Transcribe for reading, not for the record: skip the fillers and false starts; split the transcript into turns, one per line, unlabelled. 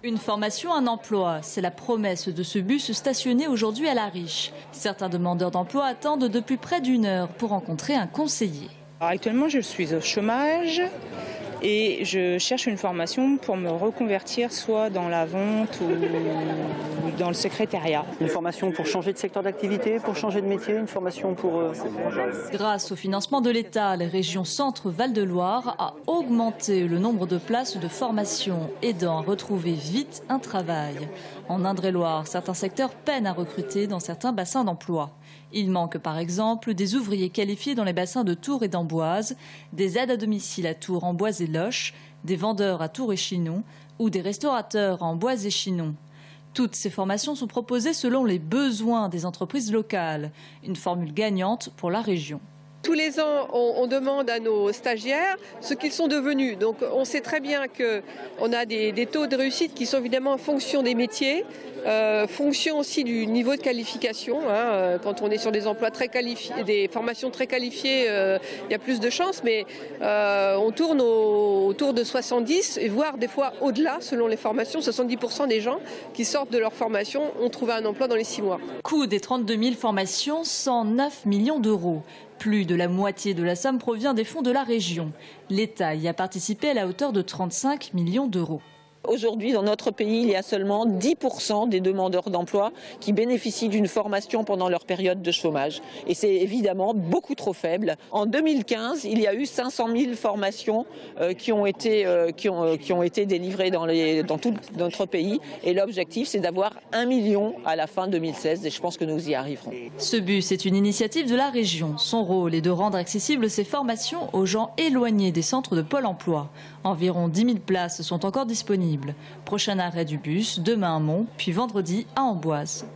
Une formation, un emploi, c'est la promesse de ce bus stationné aujourd'hui à La Riche. Certains demandeurs d'emploi attendent depuis près d'1 heure pour rencontrer un conseiller.
Alors, actuellement, je suis au chômage et je cherche une formation pour me reconvertir soit dans la vente ou dans le secrétariat.
Une formation pour changer de secteur d'activité, pour changer de métier, une formation pour...
Grâce au financement de l'État, la région Centre-Val de Loire a augmenté le nombre de places de formation, aidant à retrouver vite un travail. En Indre-et-Loire, certains secteurs peinent à recruter dans certains bassins d'emploi. Il manque par exemple des ouvriers qualifiés dans les bassins de Tours et d'Amboise, des aides à domicile à Tours, Amboise et Loches, des vendeurs à Tours et Chinon ou des restaurateurs à Amboise et Chinon. Toutes ces formations sont proposées selon les besoins des entreprises locales. Une formule gagnante pour la région.
Tous les ans, on demande à nos stagiaires ce qu'ils sont devenus. Donc on sait très bien qu'on a des taux de réussite qui sont évidemment en fonction des métiers, fonction aussi du niveau de qualification. Quand on est sur des emplois très qualifiés, des formations très qualifiées, il y a plus de chances, mais on tourne autour de 70, et voire des fois au-delà, selon les formations. 70% des gens qui sortent de leur formation ont trouvé un emploi dans les 6 mois.
Coût des 32 000 formations, 109 millions d'euros. Plus de la moitié de la somme provient des fonds de la région. L'État y a participé à la hauteur de 35 millions d'euros.
Aujourd'hui, dans notre pays, il y a seulement 10% des demandeurs d'emploi qui bénéficient d'une formation pendant leur période de chômage. Et c'est évidemment beaucoup trop faible. En 2015, il y a eu 500 000 formations qui ont été délivrées dans tout notre pays. Et l'objectif, c'est d'avoir 1 million à la fin 2016. Et je pense que nous y arriverons.
Ce bus est une initiative de la région. Son rôle est de rendre accessibles ces formations aux gens éloignés des centres de Pôle emploi. Environ 10 000 places sont encore disponibles. Prochain arrêt du bus, demain à Mont, puis vendredi à Amboise.